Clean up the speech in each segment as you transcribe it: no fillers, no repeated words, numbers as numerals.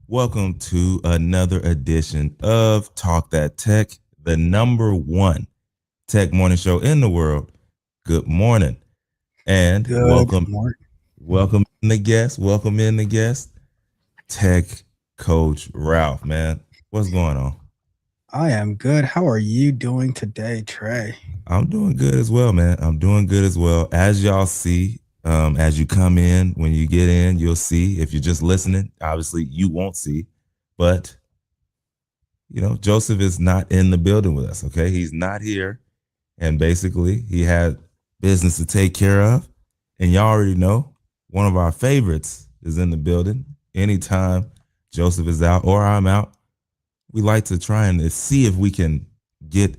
Welcome to another edition of Talk That Tech, the number one tech morning show in the world. Good morning and Good welcome, morning. welcome in the guest, Tech Coach Ralph. Man, what's going on? I am good. How are you doing today, Trey? I'm doing good as well, man. I'm doing good as well. As y'all see, as you come in, when you get in, you'll see. If you're just listening, obviously you won't see, but Joseph is not in the building with us. Okay, he's not here, and basically he had business to take care of. And y'all already know one of our favorites is in the building. Anytime Joseph is out or I'm out, we like to try and see if we can get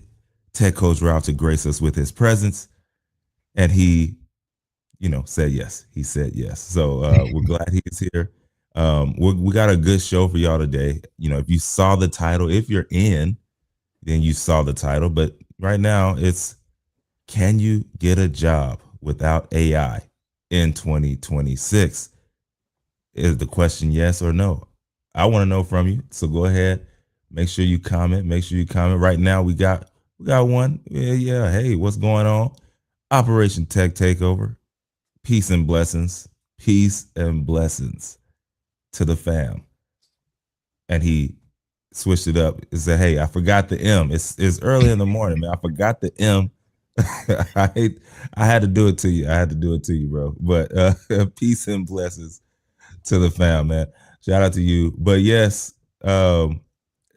Tech Coach Ralph to grace us with his presence. And he, said yes. He said yes. So we're glad he's here. We got a good show for y'all today. If you saw the title, if you're in, then you saw the title. But right now, it's can you get a job without AI in 2026? Is the question yes or no? I want to know from you. So go ahead, make sure you comment. Make sure you comment. Right now, we got one. Yeah, yeah. Hey, what's going on? Operation Tech Takeover. Peace and blessings. Peace and blessings to the fam. And he switched it up and said, "Hey, I forgot the M. It's early in the morning, man. I forgot the M. I hate. I had to do it to you. I had to do it to you, bro. But peace and blessings to the fam, man. Shout out to you. But yes, um,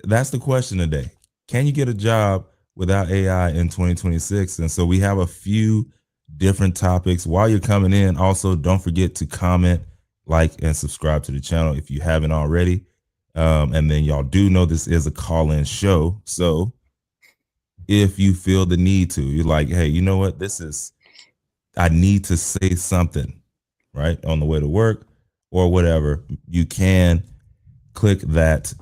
that's the question today. Can you get a job without AI in 2026? And so we have a few different topics. While you're coming in, also don't forget to comment, like, and subscribe to the channel if you haven't already. And then y'all do know this is a call-in show. So if you feel the need to, you're like, hey, you know what? I need to say something, right? On the way to work or whatever, you can click that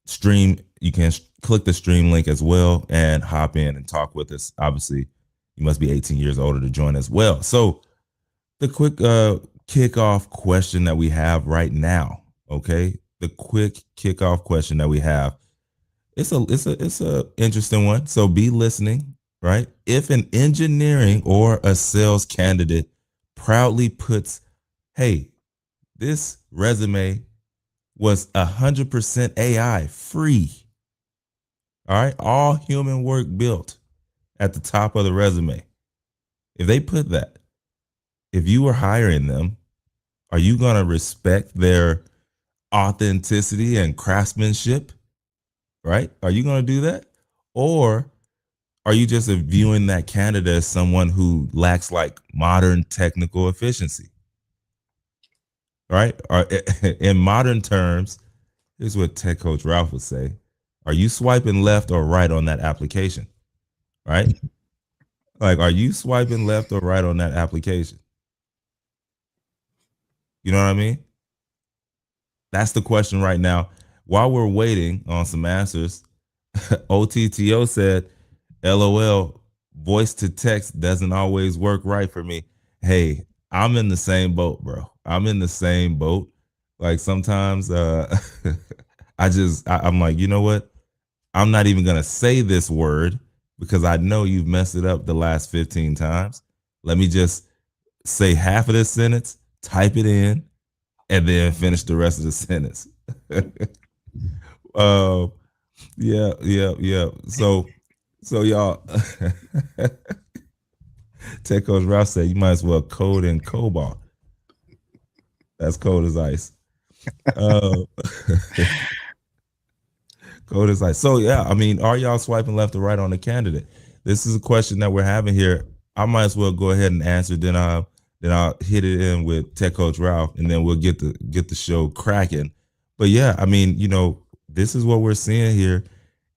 stream. You can click the stream link as well and hop in and talk with us. Obviously, you must be 18 years older to join as well. So the quick kickoff question that we have right now, okay? The quick kickoff question that we have. It's a interesting one. So be listening, right? If an engineering or a sales candidate proudly puts, "Hey, this resume was 100% AI free." All right, all human work built at the top of the resume. If they put that, if you were hiring them, are you going to respect their authenticity and craftsmanship? Right? Are you going to do that? Or are you just viewing that candidate as someone who lacks like modern technical efficiency? Right? Or in modern terms, here's what Tech Coach Ralph would say. Are you swiping left or right on that application? Right? Like, are you swiping left or right on that application? You know what I mean? That's the question right now. While we're waiting on some answers, OTTO said, "LOL, voice to text doesn't always work right for me." Hey, I'm in the same boat, bro. I'm in the same boat. Like sometimes I'm like, you know what? I'm not even gonna say this word because I know you've messed it up the last 15 times. Let me just say half of this sentence, type it in, and then finish the rest of the sentence. uh, yeah, yeah, yeah. So y'all, Tech Coach Ralph said you might as well code in Cobalt. That's cold as ice. Uh, cold as ice. So yeah, I mean, are y'all swiping left or right on the candidate? This is a question that we're having here. I might as well go ahead and answer. Then I'll hit it in with Tech Coach Ralph, and then we'll get the show cracking. But yeah, I mean, this is what we're seeing here.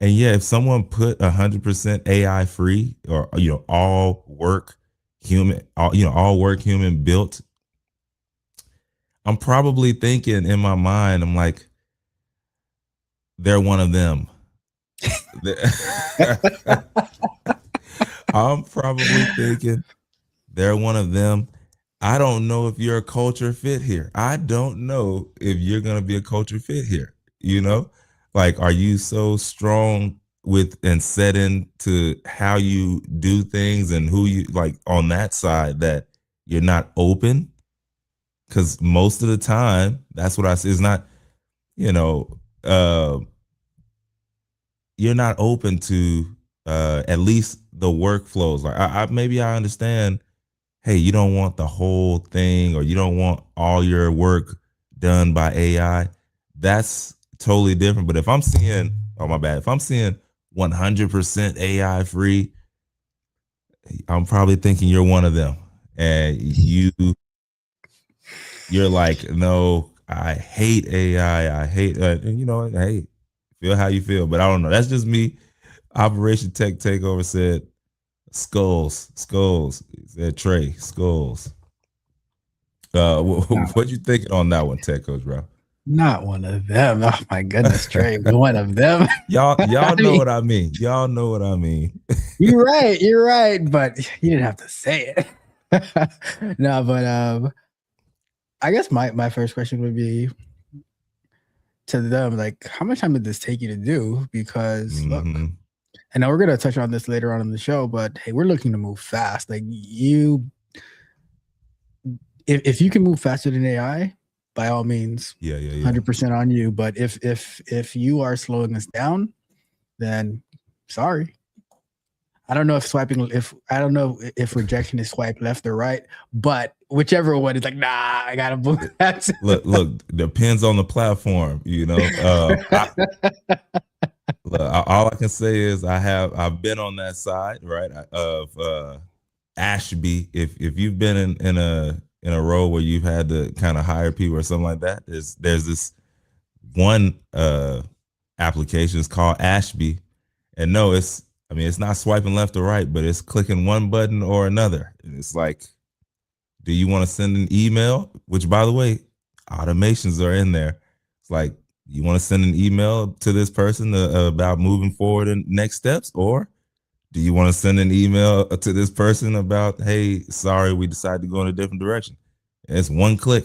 And yeah, if someone put 100% AI free or all work human, all work human built, I'm probably thinking in my mind, I'm like, they're one of them. I'm probably thinking they're one of them. I don't know if you're a culture fit here. I don't know if you're going to be a culture fit here. You know, like, are you so strong with and set into how you do things and who you like on that side that you're not open? Because most of the time, that's what I say. It's not, you know, you're not open to at least the workflows. Like, maybe I understand, hey, you don't want the whole thing or you don't want all your work done by AI. That's totally different. But if I'm seeing, oh my bad, if I'm seeing 100% AI free, I'm probably thinking you're one of them. And you're like, no, I hate AI. I hate, and you know, hey, feel how you feel. But I don't know. That's just me. Operation Tech Takeover said skulls, skulls. He said Trey, skulls. No, What you thinking on that one, Tech Coach, bro? not one of them. Oh my goodness, Trey, one of them. Y'all I know mean, what I mean. Y'all know what I mean. you're right, but you didn't have to say it. No, but I guess my first question would be to them, like, how much time did this take you to do? Because look, Hmm. and now we're gonna touch on this later on in the show, but hey, we're looking to move fast. Like you, if you can move faster than AI, by all means, Yeah, yeah, yeah. 100% on you. But if you are slowing us down, then sorry. I don't know if swiping if I don't know if rejection is swipe left or right, but whichever one is like, nah, I gotta move. It, look, depends on the platform. You know, all I can say is I've been on that side, right, of Ashby. If you've been in a role where you've had to kind of hire people or something like that, there's this one application is called Ashby, and no, it's I mean it's not swiping left or right, but it's clicking one button or another. And it's like, do you want to send an email? Which, by the way, automations are in there. It's like, you want to send an email to this person about moving forward and next steps, or do you want to send an email to this person about, hey, sorry, we decided to go in a different direction? And it's one click.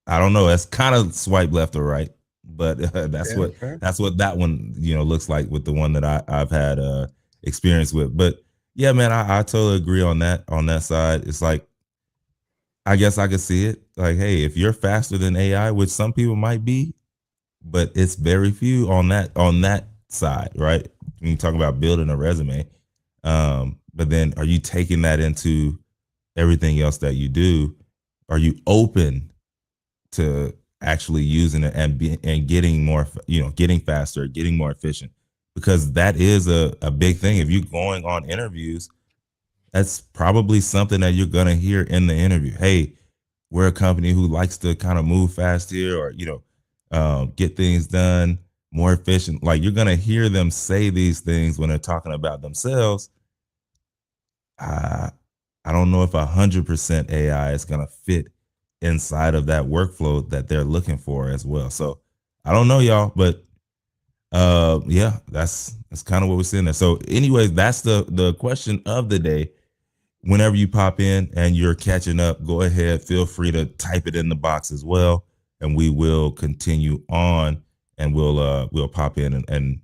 I don't know. That's kind of swipe left or right, but Fair, fair. that's what that one looks like with the one that I've had experience with. But yeah, man, I totally agree on that side. It's like, I guess I could see it. Like, hey, if you're faster than AI, which some people might be, but it's very few on that side, right? When you talk about building a resume, but then are you taking that into everything else that you do? Are you open to actually using it and getting more, getting faster, getting more efficient? Because that is a big thing. If you're going on interviews, that's probably something that you're gonna hear in the interview. Hey, we're a company who likes to kind of move fast here, or get things done more efficient. Like, you're gonna hear them say these things when they're talking about themselves. I I don't know if 100% AI is gonna fit inside of that workflow that they're looking for as well. So I don't know, y'all, but yeah, that's kind of what we're seeing there. So anyways, that's the question of the day. Whenever you pop in and you're catching up, go ahead, feel free to type it in the box as well, and we will continue on, and we'll pop in and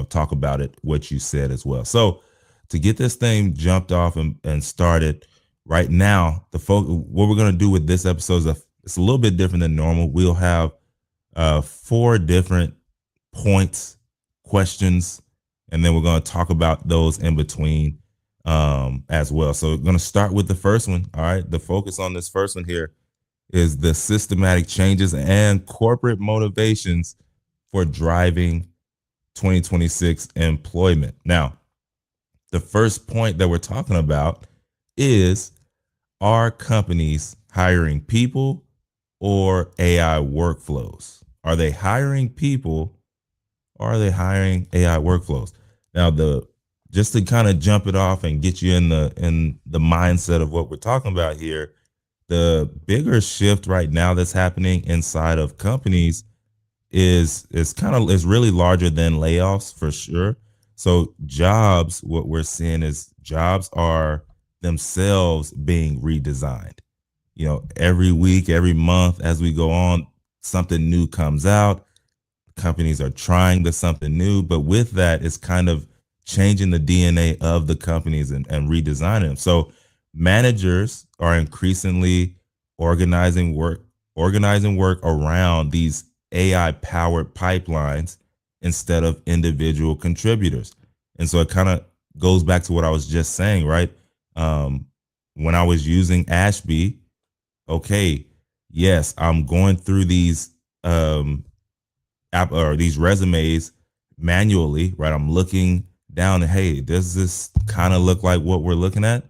talk about it, what you said as well. So to get this thing jumped off and started right now, what we're gonna do with this episode is it's a little bit different than normal. We'll have four different points, questions, and then we're going to talk about those in between as well. So we're going to start with the first one. All right. The focus on this first one here is the systematic changes and corporate motivations for driving 2026 employment. Now, the first point that we're talking about is, are companies hiring people or AI workflows? Are they hiring people, or are they hiring AI workflows? Now, the just to kind of jump it off and get you in the mindset of what we're talking about here, the bigger shift right now that's happening inside of companies is really larger than layoffs, for sure. So jobs, what we're seeing is jobs are themselves being redesigned. Every week, every month, as we go on, something new comes out. Companies are trying the something new, but with that, it's kind of changing the DNA of the companies and redesigning them. So managers are increasingly organizing work, organizing work around these AI powered pipelines instead of individual contributors. And so it kind of goes back to what I was just saying, right? Um, when I was using Ashby, okay, yes, I'm going through these app or these resumes manually, right? I'm looking down and hey, does this kind of look like what we're looking at?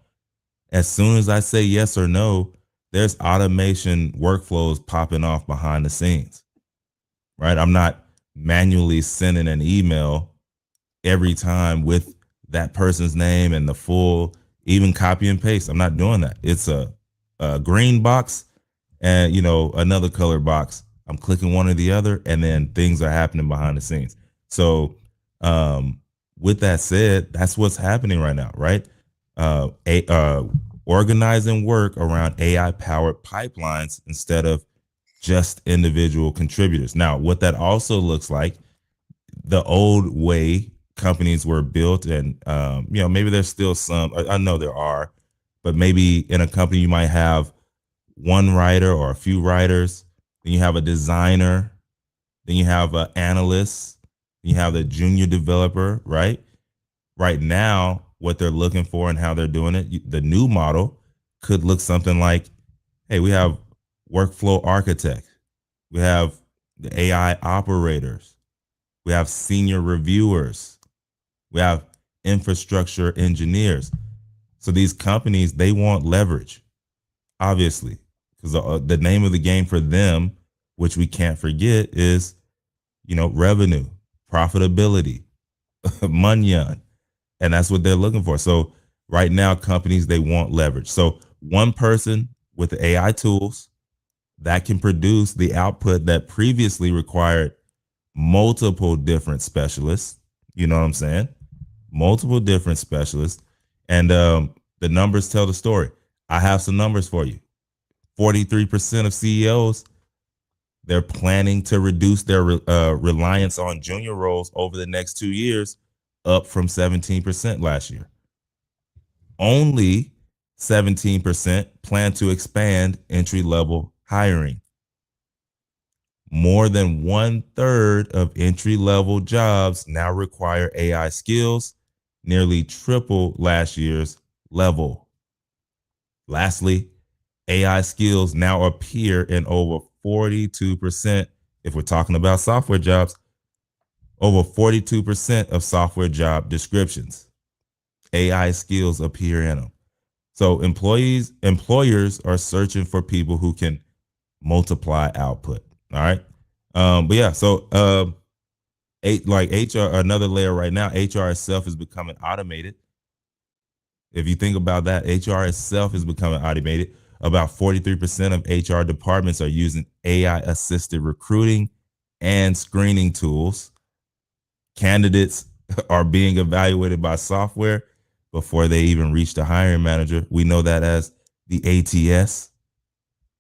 As soon as I say yes or no, there's automation workflows popping off behind the scenes, right? I'm not manually sending an email every time with that person's name and the full, even copy and paste. I'm not doing that. It's a green box and another color box. I'm clicking one or the other, and then things are happening behind the scenes. So, with that said, that's what's happening right now, right? Organizing work around AI powered pipelines instead of just individual contributors. Now, what that also looks like, the old way companies were built, and maybe there's still some. I know there are, but maybe in a company you might have one writer or a few writers. Then you have a designer. Then you have an analyst. Then you have the junior developer, right? Right now, what they're looking for and how they're doing it, the new model could look something like, hey, we have workflow architect. We have the AI operators. We have senior reviewers. We have infrastructure engineers. So these companies, they want leverage, obviously, because the name of the game for them, which we can't forget, is revenue, profitability, money, and that's what they're looking for. So right now, companies, they want leverage. So one person with the AI tools that can produce the output that previously required multiple different specialists. You know what I'm saying? Multiple different specialists, and the numbers tell the story. I have some numbers for you. 43% of CEOs, they're planning to reduce their reliance on junior roles over the next 2 years, up from 17% last year. Only 17% plan to expand entry level hiring. More than 1/3 of entry level jobs now require AI skills, nearly triple last year's level. Lastly, AI skills now appear in over 42%. If we're talking about software jobs, over 42% of software job descriptions, AI skills appear in them. So employers are searching for people who can multiply output. All right. But yeah, so like HR, another layer right now, HR itself is becoming automated. If you think about that, HR itself is becoming automated. About 43% of HR departments are using AI assisted recruiting and screening tools. Candidates are being evaluated by software before they even reach the hiring manager. We know that as the ATS,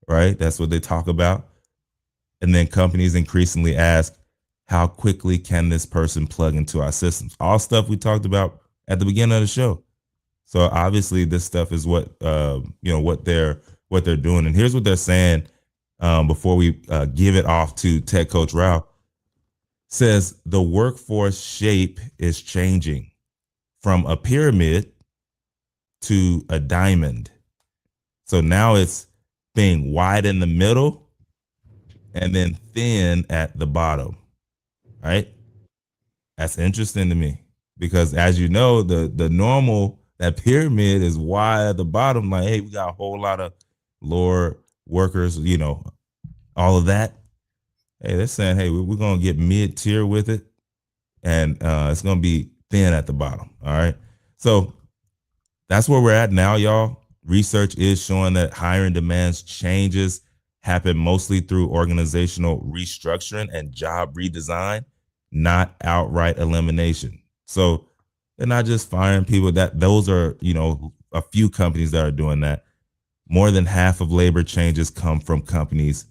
right? That's what they talk about. And then companies increasingly ask, how quickly can this person plug into our systems? All stuff we talked about at the beginning of the show. So obviously, this stuff is what they're doing. And here's what they're saying before we give it off to Tech Coach Rao. Says the workforce shape is changing from a pyramid to a diamond. So now it's being wide in the middle and then thin at the bottom. Right? That's interesting to me because, as you know, the normal that pyramid is wide at the bottom. Like, hey, we got a whole lot of lower workers. All of that. Hey, they're saying, hey, we're gonna get mid tier with it, and it's gonna be thin at the bottom. All right. So that's where we're at now, y'all. Research is showing that hiring demands changes happen mostly through organizational restructuring and job redesign, not outright elimination. So they're not just firing people. That those are a few companies that are doing that. More than half of labor changes come from companies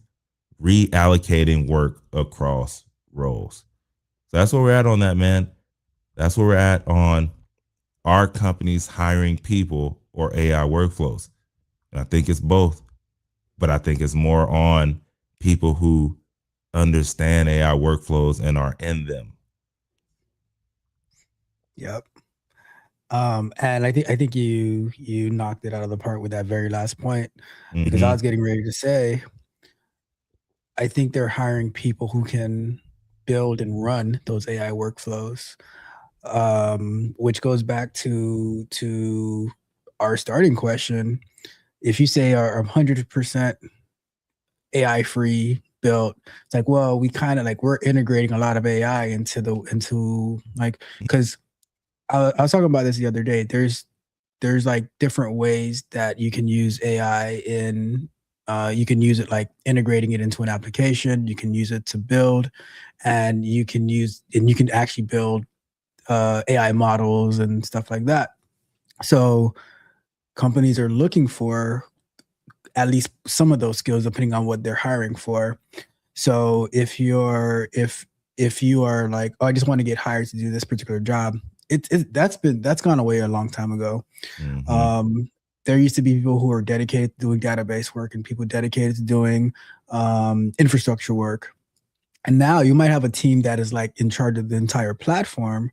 reallocating work across roles. So that's where we're at on that, man. That's where we're at on our companies hiring people or AI workflows. And I think it's both, but I think it's more on people who understand AI workflows and are in them. Yep. And I think you knocked it out of the park with that very last point, because I Mm-hmm. was getting ready to say I think they're hiring people who can build and run those AI workflows, which goes back to our starting question. If you say are 100% AI free built, it's like, well, we kind of like we're integrating a lot of AI into like, because I was talking about this the other day. There's like different ways that you can use AI in. You can use it like integrating it into an application. You can use it to build, and you can actually build AI models and stuff like that. So companies are looking for at least some of those skills depending on what they're hiring for. So if you are like, oh, I just want to get hired to do this particular job, that's gone away a long time ago. Mm-hmm. Um, there used to be people who are dedicated to doing database work and people dedicated to doing infrastructure work. And now you might have a team that is like in charge of the entire platform,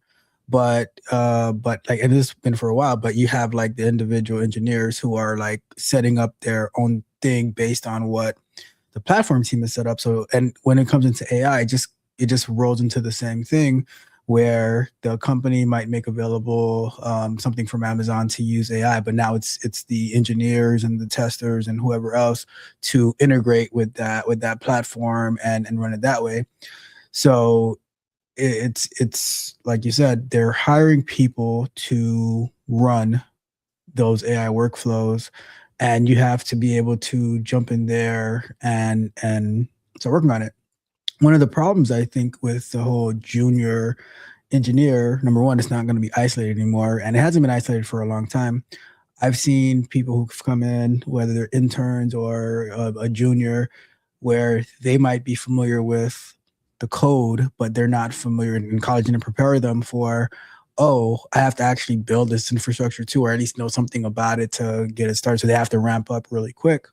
but like, and this has been for a while, but you have like the individual engineers who are like setting up their own thing based on what the platform team is set up. So, and when it comes into AI, it just rolls into the same thing, where the company might make available something from Amazon to use AI, but now it's the engineers and the testers and whoever else to integrate with that platform and run it that way. So it's like you said, they're hiring people to run those AI workflows, and you have to be able to jump in there and start working on it. One of the problems I think with the whole junior engineer, number one, it's not going to be isolated anymore, and it hasn't been isolated for a long time. I've seen people who've come in, whether they're interns or a junior, where they might be familiar with the code, but they're not familiar in college, and to prepare them for, oh, I have to actually build this infrastructure too, or at least know something about it to get it started. So they have to ramp up really quick.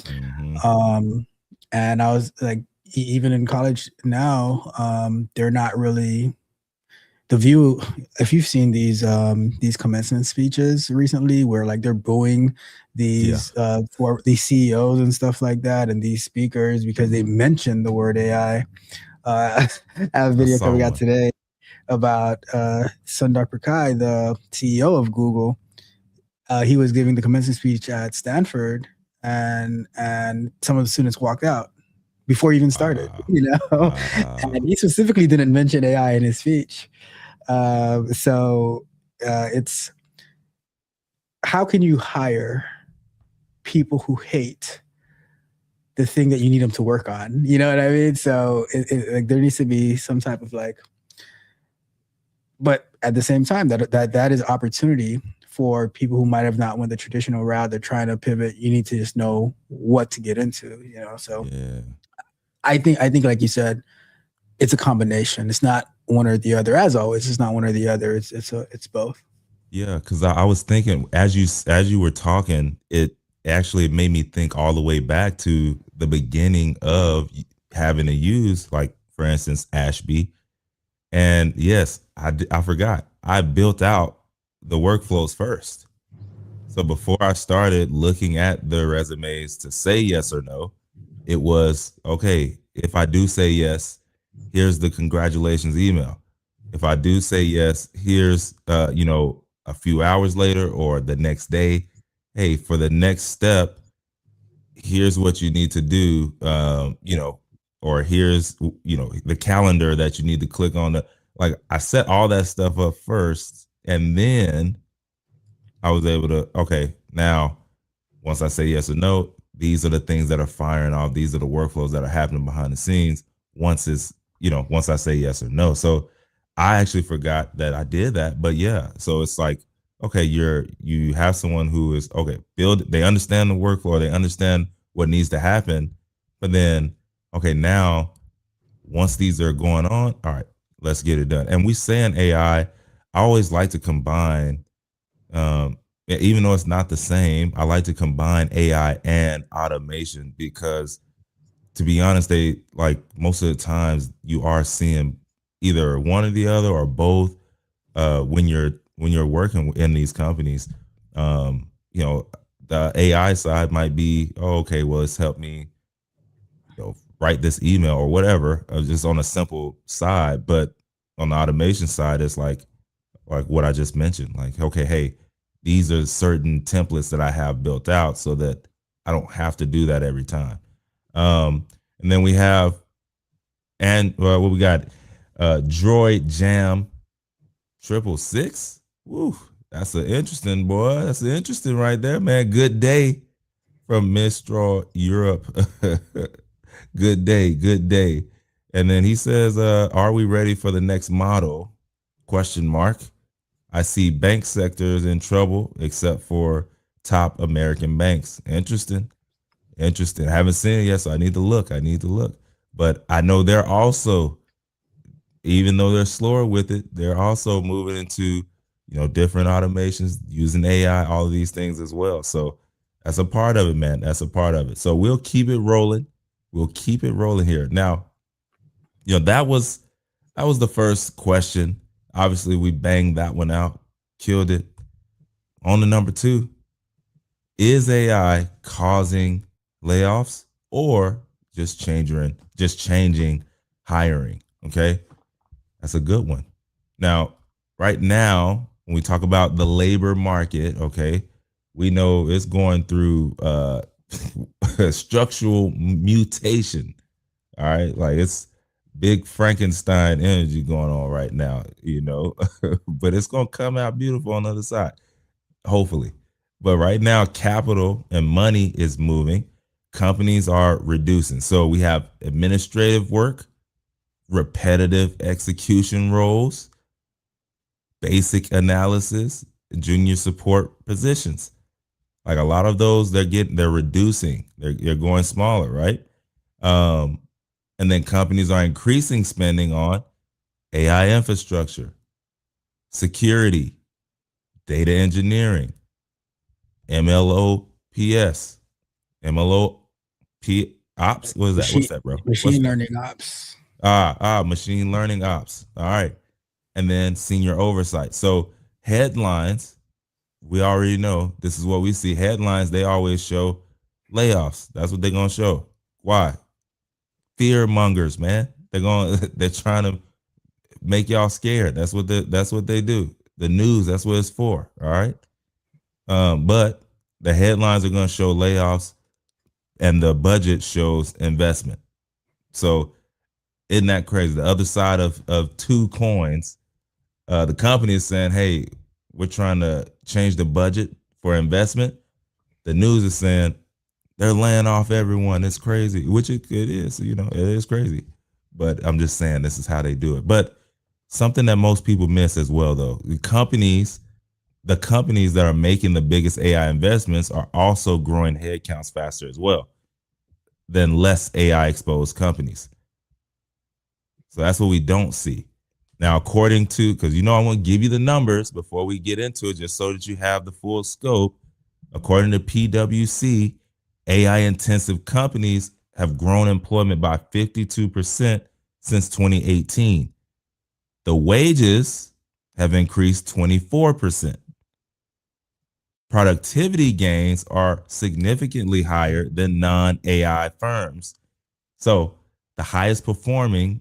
Mm-hmm. Um, and I was like, even in college now, they're not really the view. If you've seen these commencement speeches recently where like they're booing Yeah. for these CEOs and stuff like that, and these speakers because they mentioned the word AI. I have a I video saw coming out one. today about Sundar Pichai, the CEO of Google. He was giving the commencement speech at Stanford, and some of the students walked out before he even started, Wow. you know, and Wow. he specifically didn't mention AI in his speech. So it's how can you hire people who hate the thing that you need them to work on? You know what I mean? So like there needs to be some type of like, but at the same time, that is opportunity for people who might have not went the traditional route. They're trying to pivot. You need to just know what to get into. You know, so Yeah. I think like you said, it's a combination. It's not one or the other. As always, it's not one or the other. It's both. Yeah, because I was thinking as you were talking, it actually made me think all the way back to the beginning of having to use, like for instance, Ashby. And yes, I forgot I built out the workflows first. So before I started looking at the resumes to say yes or no, it was okay. If I do say yes, here's the congratulations email. If I do say yes, here's a few hours later or the next day, hey, for the next step, here's what you need to do. Or here's the calendar that you need to click on. Like I set all that stuff up first, and then I was able to, okay, now once I say yes or no, these are the things that are firing off. These are the workflows that are happening behind the scenes once I say yes or no. So I actually forgot that I did that. But yeah, so it's like okay, you have someone who is okay, build they understand the workflow, they understand what needs to happen, but then okay, now once these are going on, all right, let's get it done. And we say in AI, I always like to combine even though it's not the same, I like to combine AI and automation because to be honest, they like most of the times you are seeing either one or the other or both when you're working in these companies. You know, the AI side might be, oh, okay, well, it's helped me, write this email or whatever, just on a simple side. But on the automation side, it's like what I just mentioned. Like, okay, hey, these are certain templates that I have built out so that I don't have to do that every time. And then we have what we got, Droid Jam 666. Woo, that's an interesting boy. That's an interesting right there, man. Good day from Mistral Europe. Good day, good day. And then he says, "Are we ready for the next model?" Question mark. I see bank sectors in trouble except for top American banks. Interesting. Interesting. I haven't seen it yet, so I need to look. I need to look. But I know they're also, even though they're slower with it, they're also moving into, different automations using AI, all of these things as well. So that's a part of it, man. That's a part of it. So we'll keep it rolling. We'll keep it rolling here. Now, that was the first question. Obviously, we banged that one out, killed it. On to number two, is AI causing layoffs or just changing hiring? Okay, that's a good one. Now, right now, when we talk about the labor market, okay, we know it's going through structural mutation. All right, like it's big Frankenstein energy going on right now, but it's gonna come out beautiful on the other side, hopefully. But right now, capital and money is moving. Companies are reducing. So we have administrative work, repetitive execution roles, basic analysis, junior support positions. Like a lot of those, they're reducing. They're going smaller, right? Um, and then companies are increasing spending on AI infrastructure, security, data engineering, MLOps, MLOP ops. What is that? What's Machine that, bro? What's machine that? learning ops. Machine learning ops. All right. And then senior oversight. So headlines, we already know this is what we see. Headlines, they always show layoffs. That's what they're gonna show. Why? Fear mongers, man. They're trying to make y'all scared. That's what they do. The news, that's what it's for. All right. But the headlines are gonna show layoffs and the budget shows investment. So isn't that crazy? The other side of two coins, the company is saying, "Hey, we're trying to change the budget for investment." The news is saying they're laying off everyone. It's crazy, which it is. It is crazy. But I'm just saying this is how they do it. But something that most people miss as well, though, the companies that are making the biggest AI investments are also growing headcounts faster as well than less AI exposed companies. So that's what we don't see. Now, according to, because I want to give you the numbers before we get into it, just so that you have the full scope. According to PwC, AI intensive companies have grown employment by 52% since 2018. The wages have increased 24%. Productivity gains are significantly higher than non AI firms. So the highest performers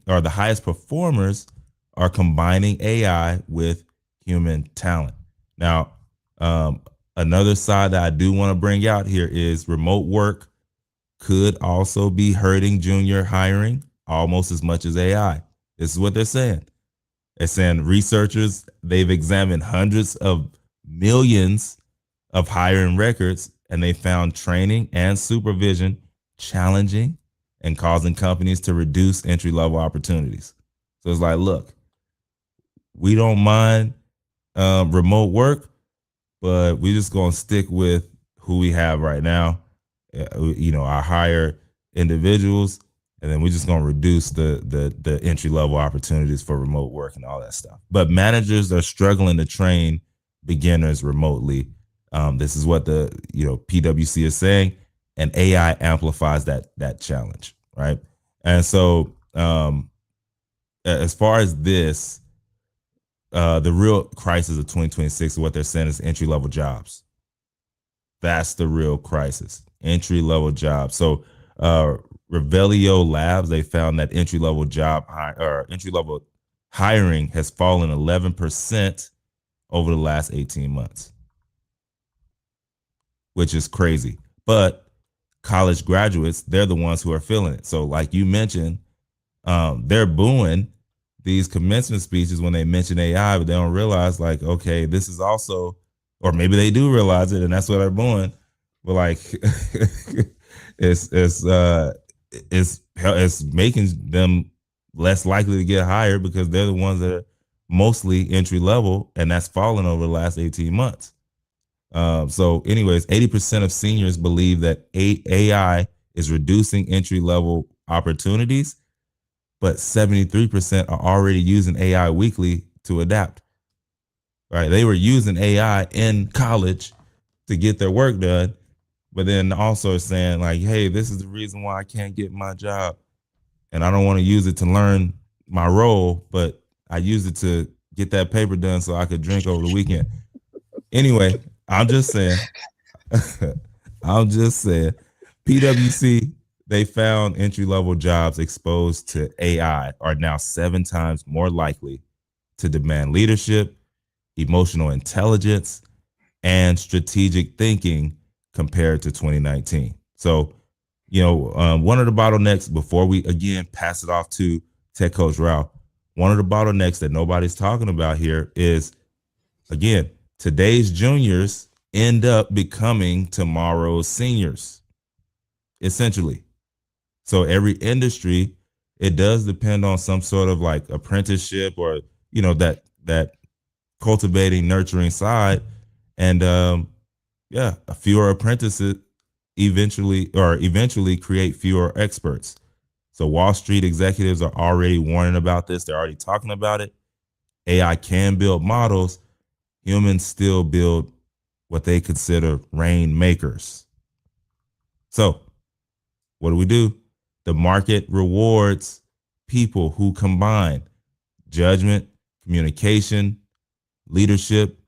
are combining AI with human talent. Now, um, another side that I do want to bring out here is remote work could also be hurting junior hiring almost as much as AI. This is what they're saying. They're saying researchers, they've examined hundreds of millions of hiring records and they found training and supervision challenging and causing companies to reduce entry level opportunities. So it's like, look, we don't mind remote work, but we just gonna stick with who we have right now. Our higher individuals, and then we're just gonna reduce the entry level opportunities for remote work and all that stuff. But managers are struggling to train beginners remotely. This is what the PwC is saying, and AI amplifies that challenge, right? And so, as far as this, the real crisis of 2026 is what they're saying is entry level jobs. That's the real crisis. Entry level jobs. So, Revelio Labs, they found that entry level hiring has fallen 11% over the last 18 months, which is crazy. But college graduates, they're the ones who are feeling it. So, like you mentioned, they're booing these commencement speeches when they mention AI, but they don't realize, like, okay, this is also, or maybe they do realize it, and that's what they're booing. But like, it's it's uh, it's making them less likely to get hired because they're the ones that are mostly entry level, and that's fallen over the last 18 months. So, anyways, 80% of seniors believe that AI is reducing entry level opportunities, but 73% are already using AI weekly to adapt. Right? They were using AI in college to get their work done, but then also saying, like, hey, this is the reason why I can't get my job. And I don't want to use it to learn my role, but I use it to get that paper done so I could drink over the weekend. Anyway, I'm just saying, I'm just saying, PwC, they found entry level jobs exposed to AI are now 7 times more likely to demand leadership, emotional intelligence, and strategic thinking compared to 2019. So, one of the bottlenecks before we again pass it off to Tech Coach Ralph, one of the bottlenecks that nobody's talking about here is, again, today's juniors end up becoming tomorrow's seniors, essentially. So every industry, it does depend on some sort of like apprenticeship or that cultivating, nurturing side, and yeah, fewer apprentices eventually create fewer experts. So Wall Street executives are already warning about this. They're already talking about it. AI can build models. Humans still build what they consider rainmakers. So what do? The market rewards people who combine judgment, communication, leadership,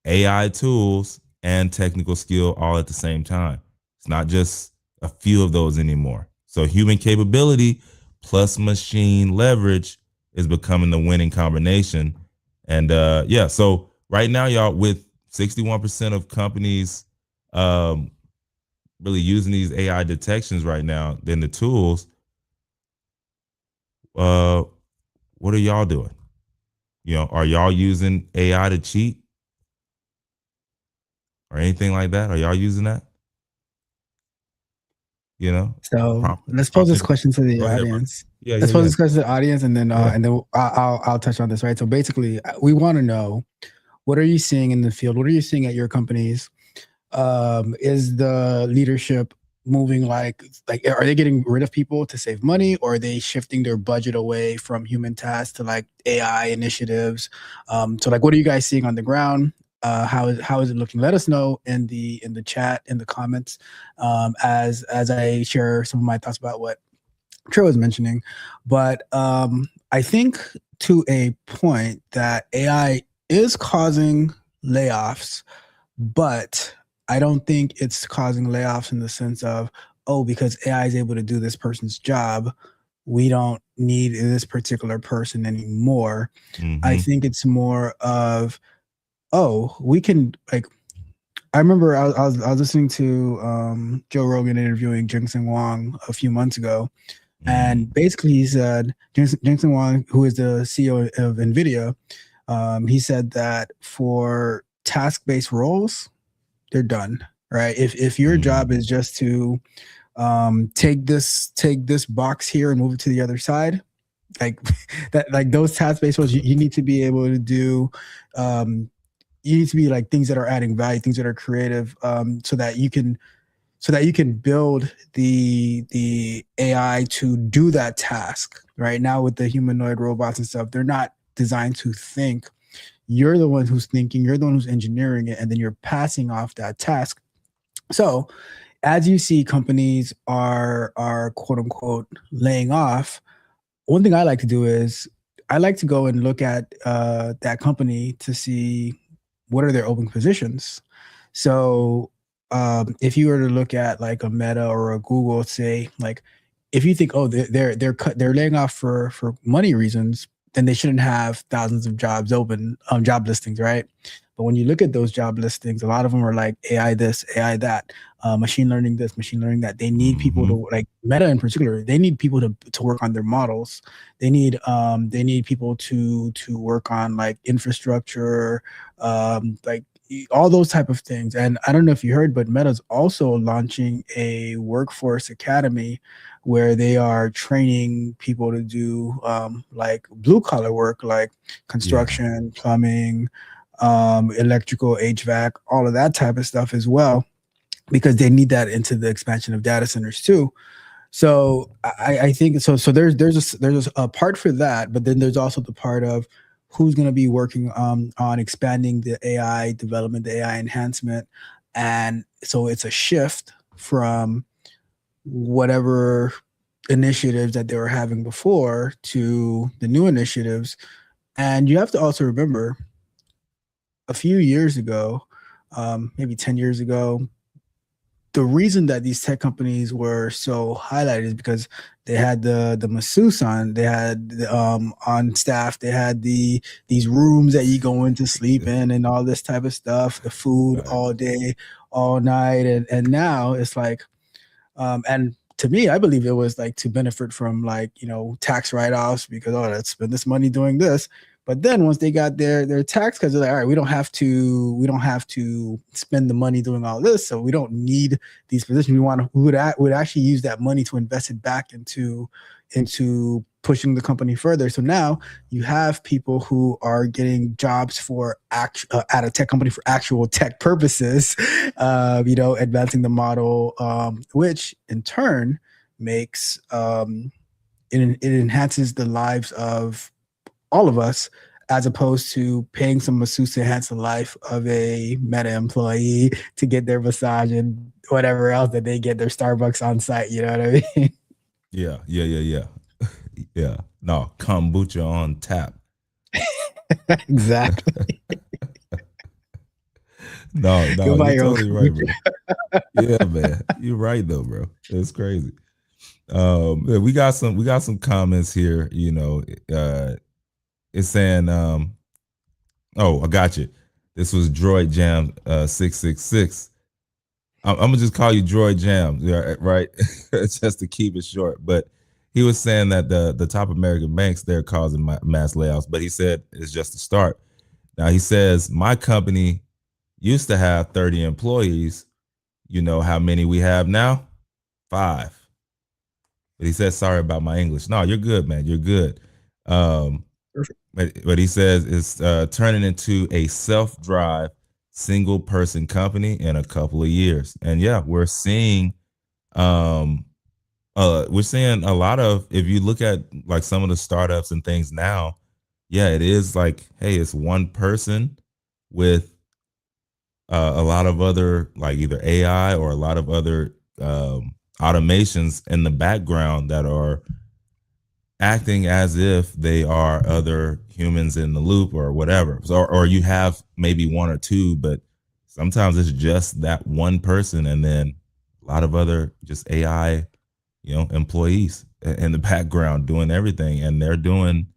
AI tools, and technical skill all at the same time. It's not just a few of those anymore. So human capability plus machine leverage is becoming the winning combination. And yeah, so right now, y'all, with 61% of companies um, really using these AI detections right now, then the tools, uh, what are y'all doing? Are y'all using AI to cheat or anything like that? Are y'all using that? You know, So prompt let's pose prompt this engineering. question to the Go ahead, bro. audience. Yeah, Let's yeah, pose yeah, this question to the audience, and then yeah. I'll touch on this, right? So basically, we want to know, what are you seeing in the field? What are you seeing at your companies? Is the leadership moving like are they getting rid of people to save money, or are they shifting their budget away from human tasks to like AI initiatives? So like, what are you guys seeing on the ground? How is it looking? Let us know in the chat, in the comments, as I share some of my thoughts about what Trey was mentioning. But I think to a point that AI is causing layoffs, but I don't think it's causing layoffs in the sense of, oh, because AI is able to do this person's job, we don't need this particular person anymore. I Mm-hmm. think it's more of, oh, we can like. I remember I was listening to Joe Rogan interviewing Jensen Wang a few months ago, Mm. and basically he said, Jensen Wang, who is the CEO of NVIDIA, he said that for task-based roles, they're done, right? If your job Mm. is just to take this box here and move it to the other side, like that, like those task based roles, you need to be able to do um you need to be like things that are adding value, things that are creative, so that you can build the AI to do that task. Right now, with the humanoid robots and stuff, they're not designed to think. You're the one who's thinking. You're the one who's engineering it, and then you're passing off that task. So as you see companies are quote unquote laying off, one thing I like to do is I like to go and look at that company to see what are their open positions. So if you were to look at like a Meta or a Google, say like if you think, oh, they're laying off for money reasons, then they shouldn't have thousands of jobs open, job listings, right? But when you look at those job listings, a lot of them are like AI this, AI that, machine learning this, machine learning that. They need people Mm-hmm. to like Meta in particular. They need people to work on their models. They need people to work on like infrastructure, like all those type of things. And I don't know if you heard, but Meta's also launching a workforce academy where they are training people to do like blue collar work, like Yeah. construction, plumbing, electrical, HVAC, all of that type of stuff as well, because they need that into the expansion of data centers too. So I think so. So there's a part for that, but then there's also the part of who's going to be working on expanding the AI development, the AI enhancement, and so it's a shift from whatever initiatives that they were having before to the new initiatives. And you have to also remember a few years ago, maybe 10 years ago, the reason that these tech companies were so highlighted is because they had the masseuse on, they had on staff, they had these rooms that you go in to sleep in and all this type of stuff, the food all Facts. day, all night, and now it's like and to me, I believe it was like to benefit from like, tax write-offs because, oh, let's spend this money doing this. But then once they got their tax cuts, they're like, all right, we don't have to spend the money doing all this. So we don't need these positions. We would actually use that money to invest it back into pushing the company further. So now you have people who are getting jobs at a tech company for actual tech purposes, advancing the model, which in turn makes it enhances the lives of all of us, as opposed to paying some masseuse to enhance the life of a Meta employee to get their massage and whatever else that they get their Starbucks on site. You know what I mean? Yeah. Yeah. Yeah. Yeah. Yeah. No, kombucha on tap. Exactly. No, Go no, buy you're your own totally right, kombucha. bro. Yeah, man. You're right though, bro. It's crazy. Yeah, we got some comments here, it's saying, oh, I got you. This was Droid Jam 666. I'm gonna just call you Droid Jam, yeah, right? Just to keep it short. But he was saying that the top American banks they're causing mass layoffs, but he said it's just a start. Now he says my company used to have 30 employees. You know how many we have now? Five. But he says sorry about my English. No, you're good, man. You're good. Um, Perfect. but he says it's turning into a self-drive single person company in a couple of years. And yeah, um we're seeing a lot of, if you look at like some of the startups and things now, yeah, it is like, hey, it's one person with a lot of other like either AI or a lot of other automations in the background that are acting as if they are other humans in the loop or whatever. So, or you have maybe one or two, but sometimes it's just that one person and then a lot of other just AI, employees in the background doing everything, and they're doing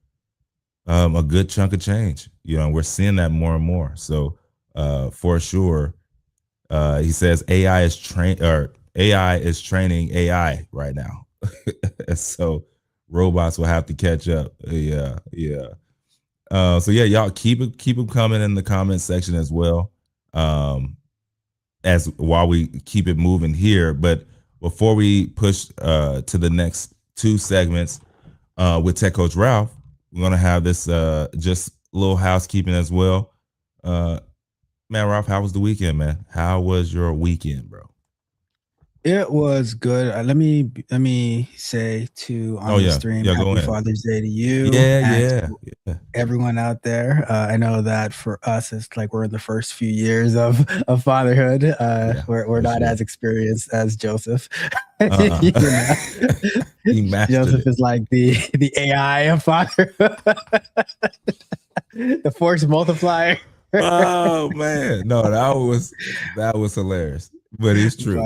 a good chunk of change. We're seeing that more and more. So for sure, he says AI is training AI right now. So robots will have to catch up. Yeah, yeah. So yeah, y'all keep them coming in the comment section as well. As while we keep it moving here, but before we push to the next two segments with Tech Coach Ralph, we're gonna have this just a little housekeeping as well. Uh, Man, Ralph, how was the weekend, man? How was your weekend, bro? It was good. Let me say to Oh on the yeah, stream, yeah. Go Happy ahead. Father's Day to you Yeah, and yeah, to yeah, everyone out there. I know that for us, it's like we're in the first few years of fatherhood. yeah, We're for not sure. as experienced as Joseph. Uh-uh. You know, He mastered Joseph it. is like the AI of fatherhood, the force multiplier. Oh man, no, that was hilarious, but it's true.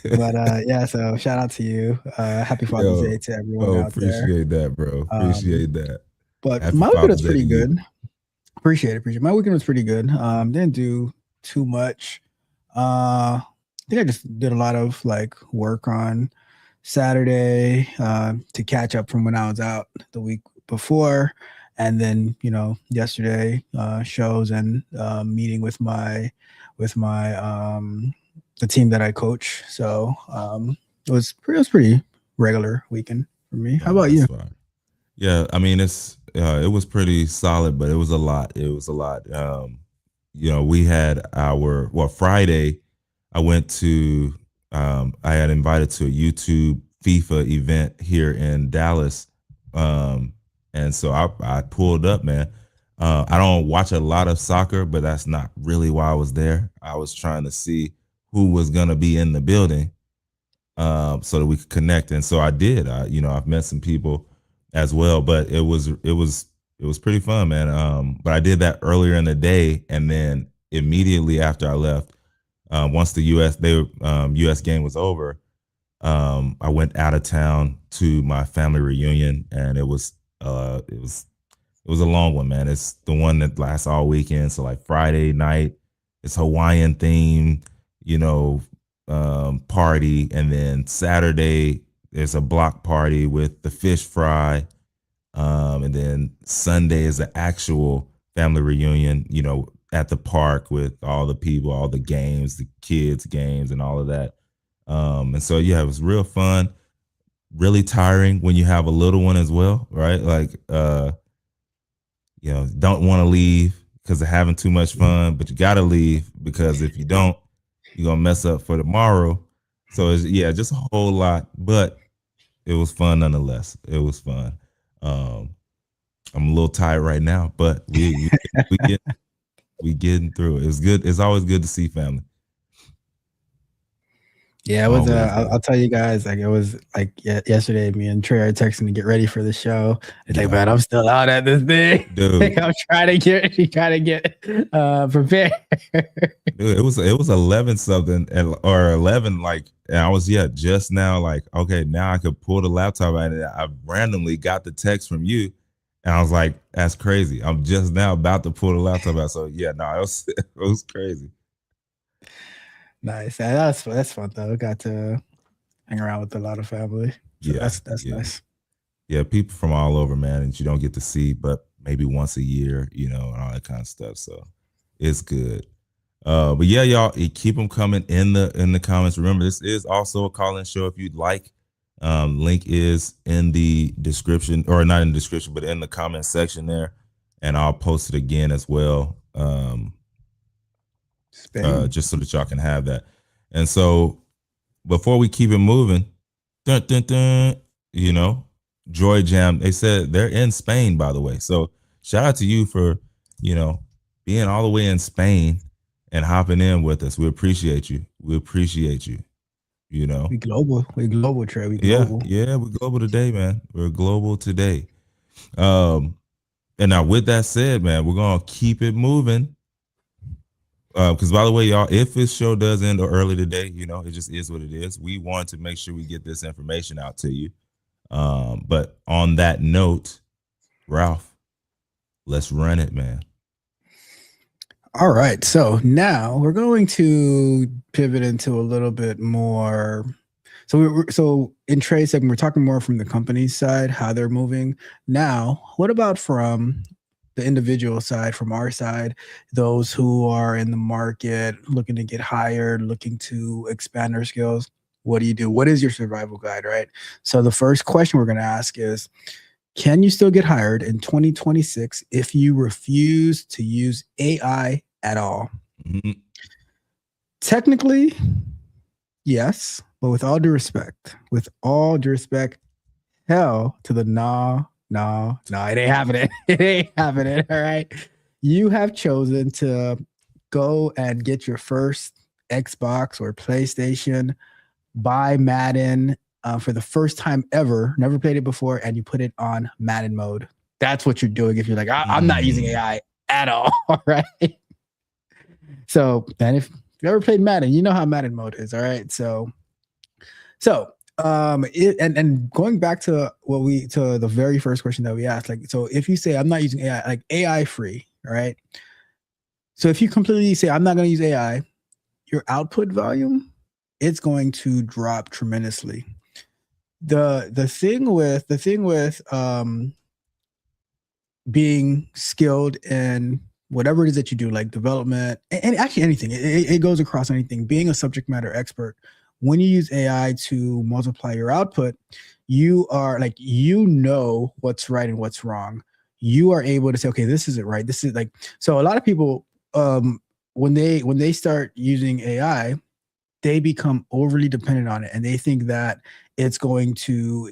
But yeah, so shout out to you. Happy Father's Day Yo, to everyone oh, out there. appreciate that, bro. Um, Appreciate that. but Happy my weekend Father's was Day to pretty you. good. Appreciate it. My weekend was pretty good. Didn't do too much. I think I just did a lot of like work on Saturday to catch up from when I was out the week before, and then yesterday shows and meeting with my the team that I coach. So it was pretty regular weekend for me. How No, about that's you? fine. Yeah, I mean it was pretty solid, but it was a lot. It was a lot. We had our Friday. I went to I had invited to a YouTube FIFA event here in Dallas, um, and so I pulled up, man. I don't watch a lot of soccer, but that's not really why I was there. I was trying to see who was gonna be in the building, so that we could connect. And so I did. I've met some people as well, but it was pretty fun, man. But I did that earlier in the day, and then immediately after I left, once the U.S. game was over, I went out of town to my family reunion, and it was a long one, man. It's the one that lasts all weekend. So like Friday night, it's Hawaiian theme, you know, party, and then Saturday there's a block party with the fish fry, and then Sunday is the actual family reunion, at the park with all the people, all the games, the kids' games, and all of that. And so yeah, it was real fun. Really tiring when you have a little one as well, right? Like don't want to leave because of having too much fun, but you got to leave because if you don't, you're going to mess up for tomorrow. So, yeah, just a whole lot, but it was fun nonetheless. It was fun. Um, I'm a little tired right now, but we get we getting through it. It's good. It's always good to see family. Yeah, it was. Always I'll good. tell you guys. Like it was like yesterday. Me and Trey are texting to get ready for the show. It's like, Yeah, man, I'm still out at this thing. dude. I'm trying to get prepared. Dude, it was 11 something and or 11 like, and I was, yeah, just now like, okay, now I could pull the laptop out, and I randomly got the text from you, and I was like, that's crazy. I'm just now about to pull the laptop out. So yeah, no, it was it was crazy. Nice. That's fun though. Got to hang around with a lot of family. So Yeah, that's yeah, nice. yeah. People from all over, man, and you don't get to see, but maybe once a year, and all that kind of stuff. So it's good. But yeah, y'all, keep them coming in the comments. Remember, this is also a call-in show if you'd like. Link is in the description, or not in the description, but in the comment section there, and I'll post it again as well, Spain. just so that y'all can have that. And so before we keep it moving, dun, dun, dun, you know, Joy Jam, they said they're in Spain, by the way. So shout out to you for, you know, being all the way in Spain and hopping in with us. We appreciate you. We appreciate you, you know. We global. We global, Trey. We Yeah, global. yeah, we're global today, man. We're global today. Um, and now with that said, man, we're gonna keep it moving. Because by the way, y'all, if this show does end early today, it just is what it is. We want to make sure we get this information out to you. But on that note, Ralph, let's run it, man. All right. So now we're going to pivot into a little bit more. So in Trey's segment, we're talking more from the company's side, how they're moving. Now, what about from the individual side, from our side, those who are in the market looking to get hired, looking to expand their skills? What do you do? What is your survival guide, right? So the first question we're going to ask is, can you still get hired in 2026 if you refuse to use AI at all. Mhm. Technically, yes, but with all due respect, hell to the no, it ain't happening. It ain't happening. All right. You have chosen to go and get your first Xbox or PlayStation, buy Madden for the first time ever, never played it before, and you put it on Madden mode. That's what you're doing if you're like, I'm not using Mm. AI at all. All right. So, and if you ever played Madden, you know how Madden mode is. All right. And going back to the very first question that we asked, like, so if you say I'm not using AI, like AI free, all right. So if you completely say I'm not going to use AI, your output volume, it's going to drop tremendously. The thing with being skilled in whatever it is that you do, like development and actually anything, it goes across anything. Being a subject matter expert, when you use AI to multiply your output, you are like, you know what's right and what's wrong. You are able to say, okay, this isn't right. This is like, so a lot of people, when they start using AI, they become overly dependent on it, and they think that it's going to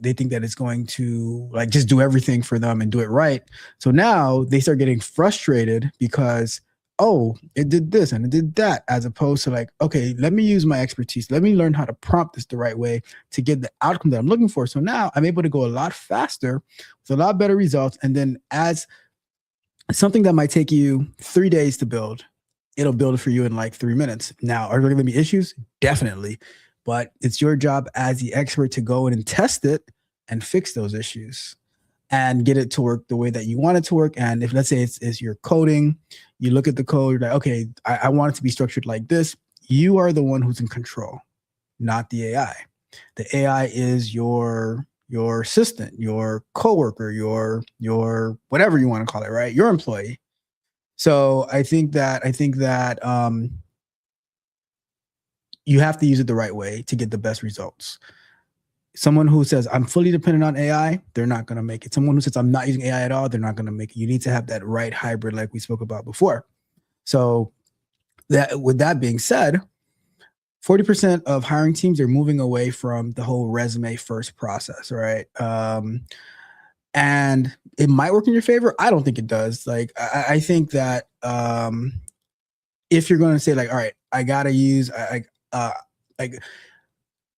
like just do everything for them and do it right. So now they start getting frustrated because, oh, it did this and it did that, as opposed to like, okay, let me use my expertise, let me learn how to prompt this the right way to get the outcome that I'm looking for. So now I'm able to go a lot faster with a lot better results. And then as something that might take you 3 days to build, it'll build it for you in like 3 minutes. Now, are there going to be issues? Definitely. But it's your job as the expert to go in and test it and fix those issues and get it to work the way that you want it to work. And if, let's say, it's your coding, you look at the code, you're like, okay, I want it to be structured like this. You are the one who's in control, not the AI. The AI is your assistant, your coworker, your whatever you want to call it, right? Your employee. So I think that you have to use it the right way to get the best results. Someone who says I'm fully dependent on AI, they're not going to make it. Someone who says I'm not using AI at all, they're not going to make it. You need to have that right hybrid, like we spoke about before. So that, with that being said, 40% of hiring teams are moving away from the whole resume first process, right? And it might work in your favor. I don't think it does. Like, I think that if you're going to say like, all right, I gotta use like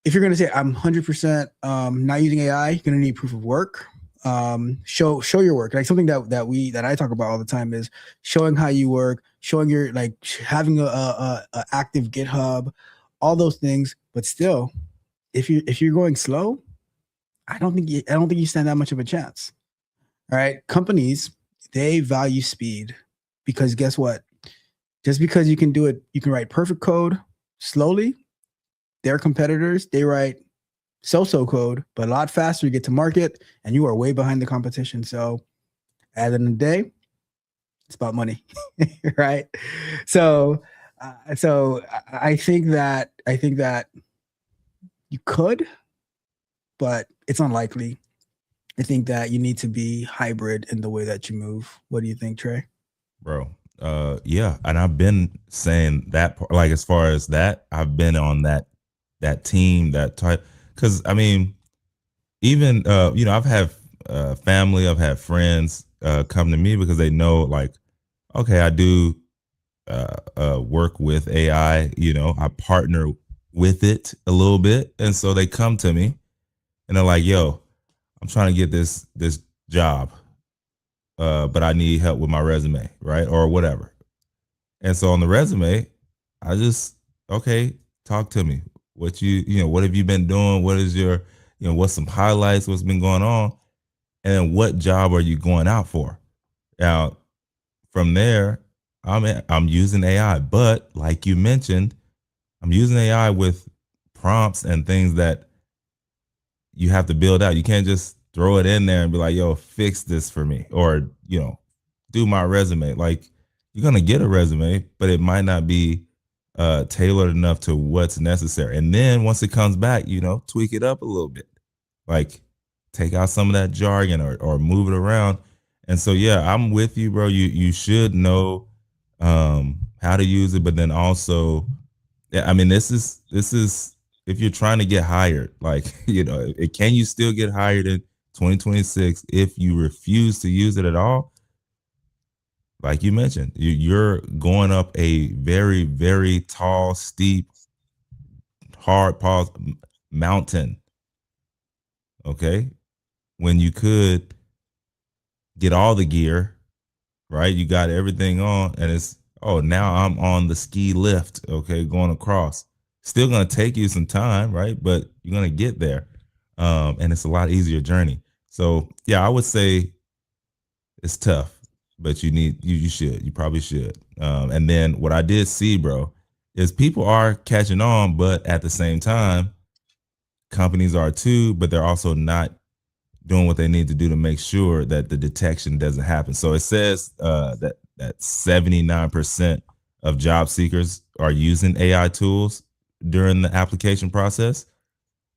if you're going to say I'm 100% not using AI, you're going to need proof of work. Show your work. Like something that I talk about all the time is showing how you work, showing your like having a active GitHub, all those things. But still, if you're going slow, I don't think you stand that much of a chance. All right, companies, they value speed because guess what? Just because you can do it, you can write perfect code slowly. Their competitors, they write so-so code, but a lot faster. You get to market, and you are way behind the competition. So at the end of the day, it's about money, right? So, I think that you could, but it's unlikely. I think that you need to be hybrid in the way that you move. What do you think, Trey? Bro. Yeah, and I've been saying that part, like as far as that, I've been on that team, that type. Because I mean, even I've had family, I've had friends come to me because they know, like, okay, I do work with AI. I partner with it a little bit, and so they come to me and they're like, "Yo, I'm trying to get this job, but I need help with my resume, right, or whatever." And so on the resume, I just, okay, talk to me. What have you been doing? What is your, what's some highlights? What's been going on? And then what job are you going out for? Now, from there, I'm using AI, but like you mentioned, I'm using AI with prompts and things that you have to build out. You can't just throw it in there and be like, "Yo, fix this for me," or do my resume. Like, you're gonna get a resume, but it might not be tailored enough to what's necessary. And then once it comes back, tweak it up a little bit, like take out some of that jargon or move it around. And so yeah, I'm with you, bro. You should know how to use it, but then also, yeah, I mean, this is if you're trying to get hired, like can you still get hired in 2026 if you refuse to use it at all? Like you mentioned, you're going up a very, very tall, steep, hard pause mountain. Okay, when you could get all the gear, right? You got everything on, and it's, oh, now I'm on the ski lift. Okay, going across. Still gonna take you some time, right? But you're gonna get there, and it's a lot easier journey. So yeah, I would say it's tough, but you probably should. And then what I did see, bro, is people are catching on, but at the same time, companies are too, but they're also not doing what they need to do to make sure that the detection doesn't happen. So it says that 79% of job seekers are using AI tools during the application process,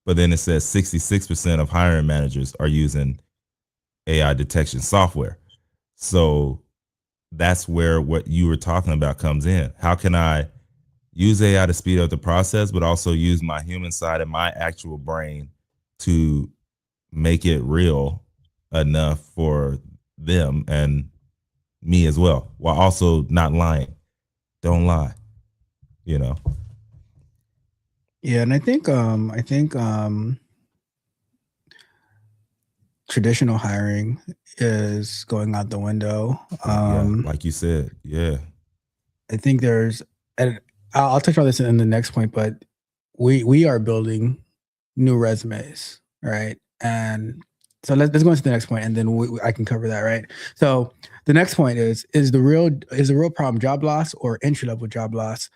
but then it says 66% of hiring managers are using AI detection software. So that's where what you were talking about comes in. How can I use AI to speed up the process, but also use my human side and my actual brain to make it real enough for them and me as well, while also not lying. Don't lie, you know. Yeah, and I think traditional hiring is going out the window. Yeah, like you said, yeah. I think there's, and I'll touch on this in the next point, but we are building new resumes, right? And so let's go into the next point, and then I can cover that, right? So the next point is the real problem job loss or entry level job loss?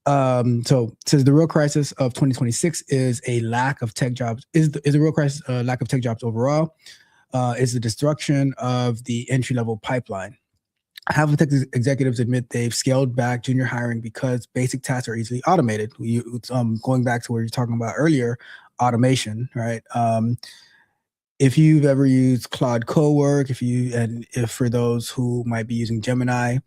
So it says the real crisis of 2026 is a lack of tech jobs. Is the real crisis lack of tech jobs overall? Is the destruction of the entry level pipeline? Half of tech executives admit they've scaled back junior hiring because basic tasks are easily automated. Going back to what you're talking about earlier, automation, right? If you've ever used Claude Cowork, if for those who might be using Gemini,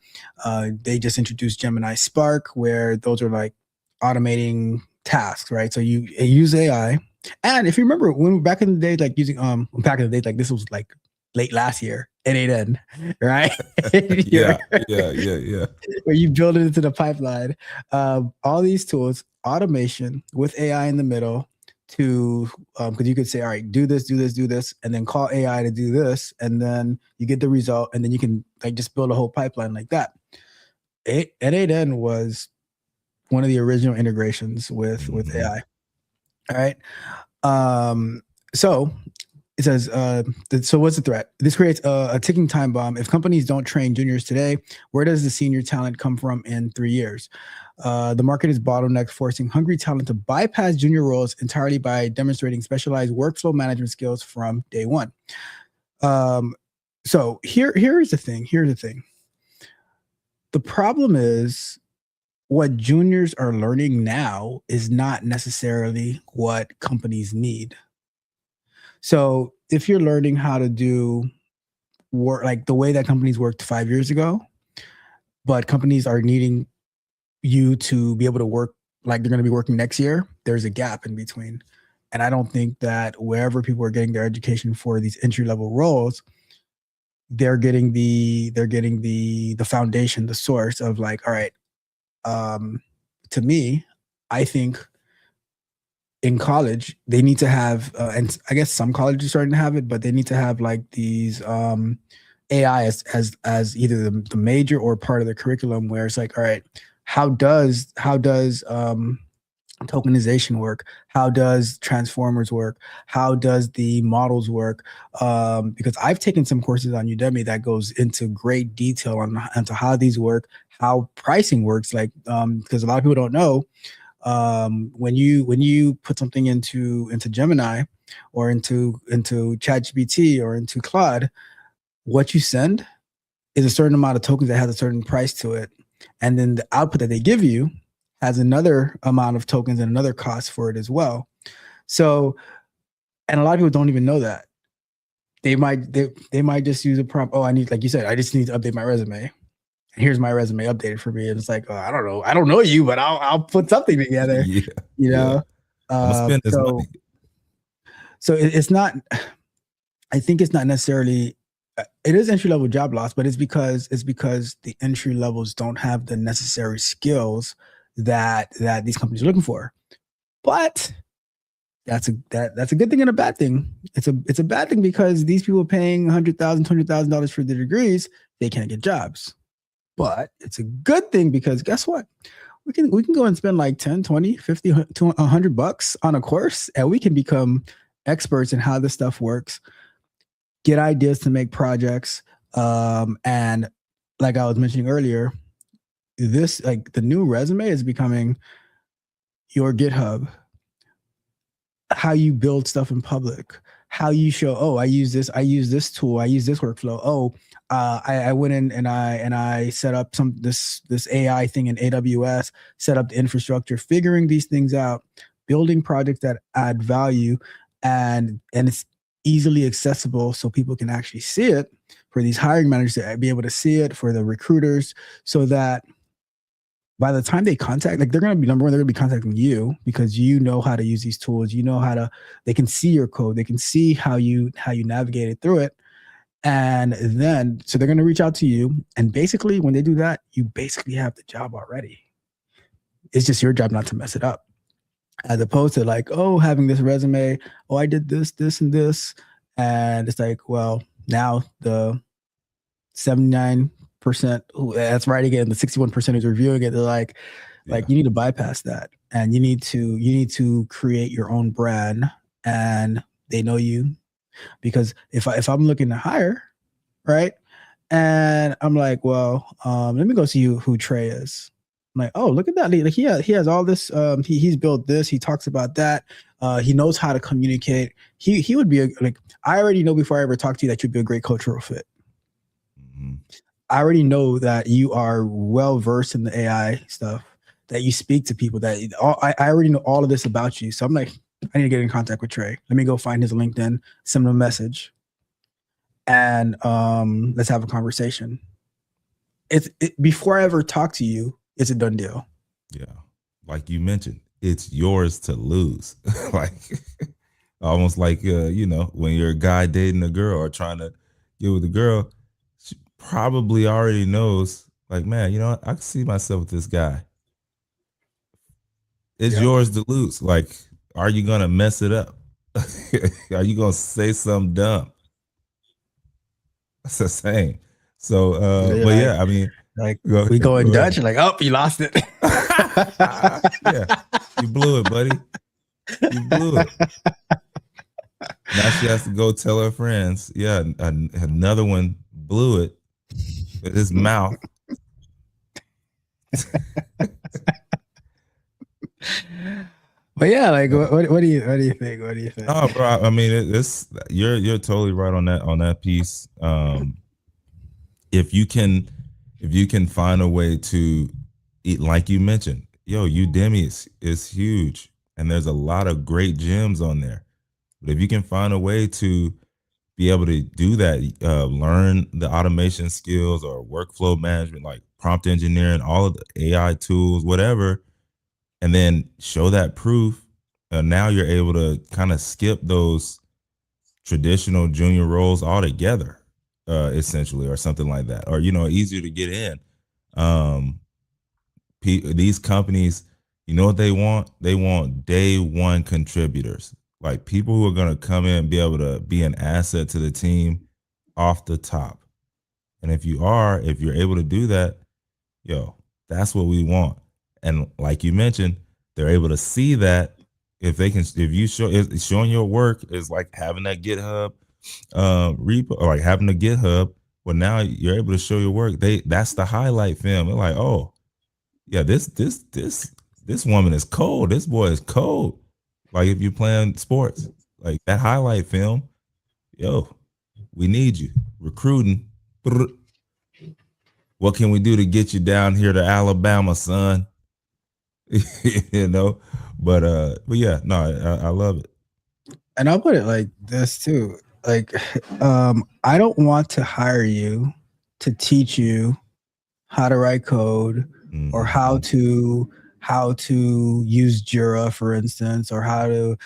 they just introduced Gemini Spark, where those are like automating tasks, right? So you use AI, and if you remember when back in the day, like using back in the day, like this was like late last year, N8N, right? Yeah, yeah, yeah, yeah. Where you build it into the pipeline. All these tools, automation with AI in the middle to, because you could say, all right, do this, do this, do this, and then call AI to do this, and then you get the result, and then you can like just build a whole pipeline like that. N8N was one of the original integrations with Mm-hmm. AI. All right. So it says, so what's the threat? This creates a ticking time bomb. If companies don't train juniors today, where does the senior talent come from in 3 years? The market is bottlenecked, forcing hungry talent to bypass junior roles entirely by demonstrating specialized workflow management skills from day one. So here's the thing. Here's the thing. The problem is what juniors are learning now is not necessarily what companies need. So if you're learning how to do work like the way that companies worked 5 years ago, but companies are needing you to be able to work like they're going to be working next year, there's a gap in between. And I don't think that wherever people are getting their education for these entry level roles, they're getting the foundation, the source of like, all right, to me, I think in college they need to have and I guess some colleges are starting to have it, but they need to have like these AI as either the major or part of the curriculum, where it's like, all right, how does tokenization work? How does transformers work? How does the models work? Because I've taken some courses on Udemy that goes into great detail on into how these work, how pricing works. Like because a lot of people don't know, when you put something into Gemini or into ChatGPT or into Claude, what you send is a certain amount of tokens that has a certain price to it, and then the output that they give you has another amount of tokens and another cost for it as well. So, and a lot of people don't even know that. They might just use a prompt. Oh, I need, like you said, I just need to update my resume, here's my resume updated for me. And it's like, oh, I don't know you, but I'll put something together, Yeah, you yeah. know? I'm gonna spend this So, money. it's not, I think it's not necessarily, it is entry level job loss, but it's because the entry levels don't have the necessary skills that these companies are looking for. But that's a good thing and a bad thing. It's a bad thing because these people paying $100,000, $200,000 for their degrees, they can't get jobs. But it's a good thing because guess what? We can go and spend like 10, 20, 50 to $100 on a course, and we can become experts in how this stuff works, get ideas to make projects. And like I was mentioning earlier, this, like, the new resume is becoming your GitHub, how you build stuff in public, how you show, oh, I use this tool, I use this workflow. Oh, I went in and I set up this AI thing in AWS, set up the infrastructure, figuring these things out, building projects that add value, and it's easily accessible so people can actually see it, for these hiring managers to be able to see it, for the recruiters, so that by the time they contact, like, they're going to be, number one, they're going to be contacting you because you know how to use these tools. You know how to, they can see your code. They can see how you navigated through it. And then, so they're going to reach out to you. And basically, when they do that, you basically have the job already. It's just your job not to mess it up. As opposed to, like, oh, having this resume, oh, I did this, this, and this. And it's like, well, now the 79%, that's right again, the 61% who's reviewing it, they're like, Yeah, you need to bypass that, and you need to create your own brand, and they know you. Because if I'm looking to hire, right, and I'm like, well, let me go see who Trey is. I'm like, oh, look at that. Like, he has all this, he's built this, he talks about that, he knows how to communicate. He would be like, I already know before I ever talk to you that you'd be a great cultural fit. hmm, I already know that you are well versed in the AI stuff, that you speak to people, that I already know all of this about you. So I'm like, I need to get in contact with Trey. Let me go find his LinkedIn, send him a message, and let's have a conversation. Before I ever talk to you, it's a done deal. yeah. Like you mentioned, it's yours to lose. Like almost like when you're a guy dating a girl or trying to get with a girl, she probably already knows. Like, man, I can see myself with this guy. It's Yep. yours to lose. Like, are you gonna mess it up? Are you gonna say something dumb? That's the same. So, You're but yeah, I mean, like go we ahead, go in go Dutch, ahead. like, oh, you lost it. Yeah, you blew it, buddy. You blew it. Now she has to go tell her friends. Yeah, another one blew it with his mouth. But yeah, like, Uh, what do you think? What do you think? oh, bro. I mean, it's you're totally right on that piece. If you can find a way to eat, like you mentioned, Udemy is huge, and there's a lot of great gems on there. But if you can find a way to be able to do that, learn the automation skills or workflow management, like prompt engineering, all of the AI tools, whatever, and then show that proof. Now you're able to kind of skip those traditional junior roles altogether, essentially, or something like that, or easier to get in. Um, these companies, you know what they want? They want day one contributors, like people who are going to come in and be able to be an asset to the team off the top. And if you're able to do that, that's what we want. And like you mentioned, they're able to see that if you show, if showing your work is like having that GitHub repo, or like having a GitHub. Well, now you're able to show your work. That's the highlight film. They're like, oh yeah, this woman is cold. This boy is cold. Like if you're playing sports, like that highlight film, yo, we need you. Recruiting. What can we do to get you down here to Alabama, son? you know, but yeah, no, I love it. And I'll put it like this too. Like, I don't want to hire you to teach you how to write code, or Mm-hmm. how to use Jira, for instance, or how to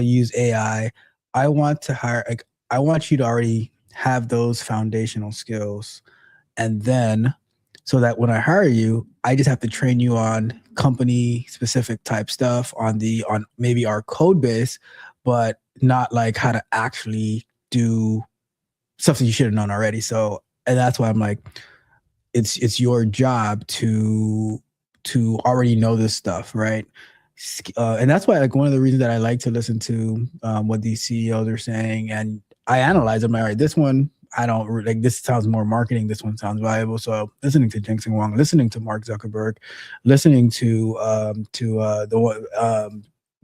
use AI. I want to hire like I want you to already have those foundational skills, and then so that when I hire you, I just have to train you on company specific type stuff on maybe our code base, but not like how to actually do stuff that you should have known already. So, and that's why I'm like, it's your job to already know this stuff, right? And that's why like one of the reasons that I like to listen to what these CEOs are saying, and I analyze them. All right, this one I don't like. This sounds more marketing. This one sounds valuable. So listening to Jensen Wong, listening to Mark Zuckerberg, listening to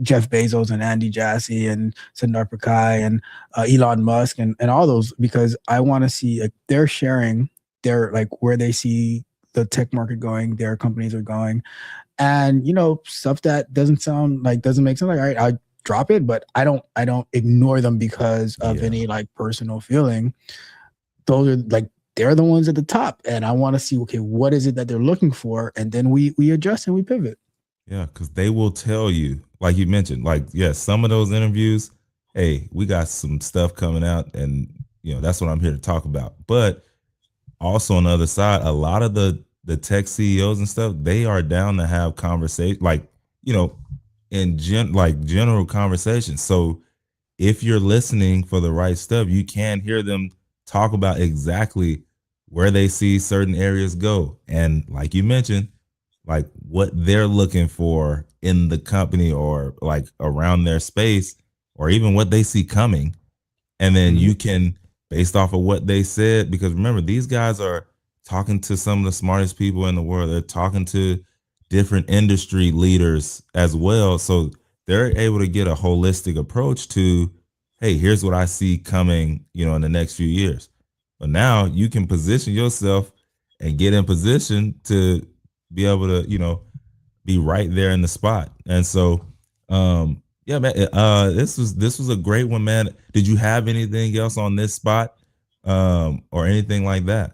Jeff Bezos and Andy Jassy and Sundar Pichai and Elon Musk and all those, because I want to see like they're sharing their like where they see the tech market going, their companies are going, and stuff that doesn't make sense. Like, all right, I drop it, but I don't ignore them because of Yeah. any like personal feeling. Those are like they're the ones at the top, and I want to see, okay, what is it that they're looking for, and then we adjust and we pivot. Yeah, because they will tell you, like you mentioned, like, yes, some of those interviews, hey, we got some stuff coming out, and that's what I'm here to talk about. But also on the other side, a lot of the tech CEOs and stuff, they are down to have conversation, like, you know, like general conversations. So if you're listening for the right stuff, you can hear them talk about exactly where they see certain areas go. And like you mentioned, like what they're looking for in the company or like around their space, or even what they see coming. And then Mhm. you can, based off of what they said, because remember, these guys are talking to some of the smartest people in the world. They're talking to different industry leaders as well. So they're able to get a holistic approach to, hey, here's what I see coming, in the next few years. But now you can position yourself and get in position to be able to, be right there in the spot. And so, yeah, man, this was a great one, man. Did you have anything else on this spot, or anything like that?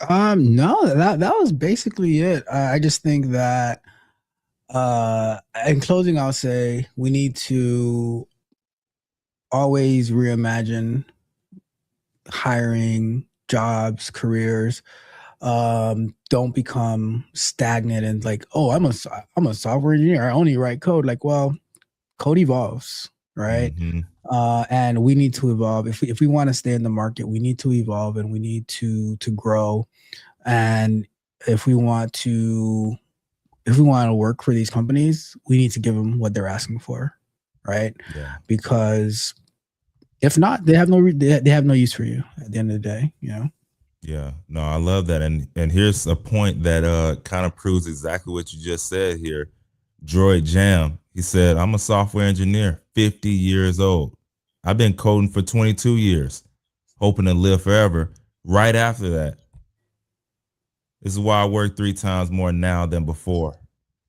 No, that was basically it. I just think that in closing, I'll say we need to always reimagine hiring, jobs, careers. Don't become stagnant and like, oh, I'm a software engineer. I only write code. Like, well, code evolves, right? Mm-hmm. And we need to evolve. If we want to stay in the market, we need to evolve and we need to grow. And if we want to if we want to work for these companies, we need to give them what they're asking for, right? Yeah. Because if not, they have no use for you at the end of the day. Yeah, no, I love that, and here's a point that kind of proves exactly what you just said here. Droid Jam, he said, "I'm a software engineer, 50 years old. I've been coding for 22 years, hoping to live forever." Right after that, this is why I work 3 times more now than before.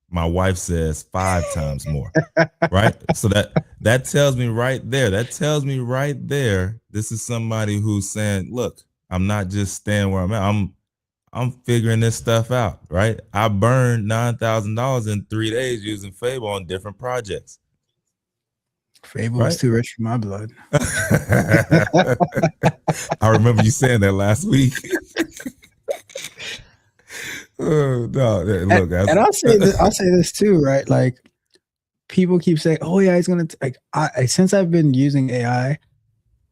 My wife says 5 times more. Right? So that tells me right there. That tells me right there. This is somebody who's saying, "Look, I'm not just staying where I'm at. I'm figuring this stuff out." Right? I burned $9,000 in 3 days using Fable on different projects. Fable was Right? too rich for my blood. I remember you saying that last week. Oh, no, and, look, that's and I'll say this too, right? Like people keep saying, "Oh yeah, he's gonna like." Since I've been using AI,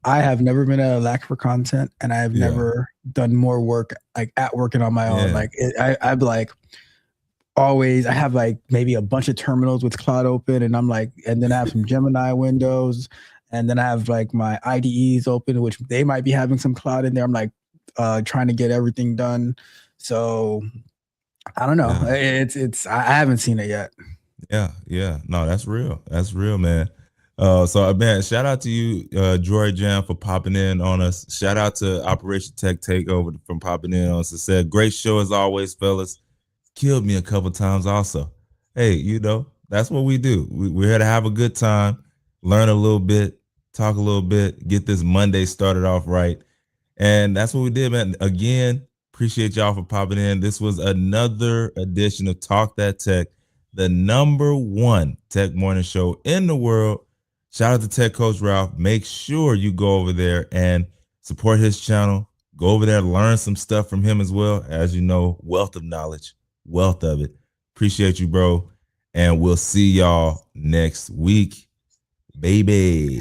I have never been at a lack for content, and I have yeah, never done more work like at working on my own. yeah, Like I'd like always. I have like maybe a bunch of terminals with Cloud open, and I'm like, and then I have some Gemini windows, and then I have like my IDEs open, which they might be having some Cloud in there. I'm like trying to get everything done. So I don't know. yeah. I haven't seen it yet. Yeah, yeah. No, that's real. That's real, man. So man, shout out to you, Droid Jam, for popping in on us. Shout out to Operation Tech Takeover from popping in on us. It said, great show as always, fellas. Killed me a couple times also. Hey, that's what we do. We're here to have a good time, learn a little bit, talk a little bit, get this Monday started off right. And that's what we did, man. Again, Appreciate y'all for popping in. This was another edition of Talk That Tech, the #1 tech morning show in the world. Shout out to Tech Coach Ralph. Make sure you go over there and support his channel. Go over there, learn some stuff from him as well. As you know, wealth of knowledge, wealth of it. Appreciate you, bro. And we'll see y'all next week, baby.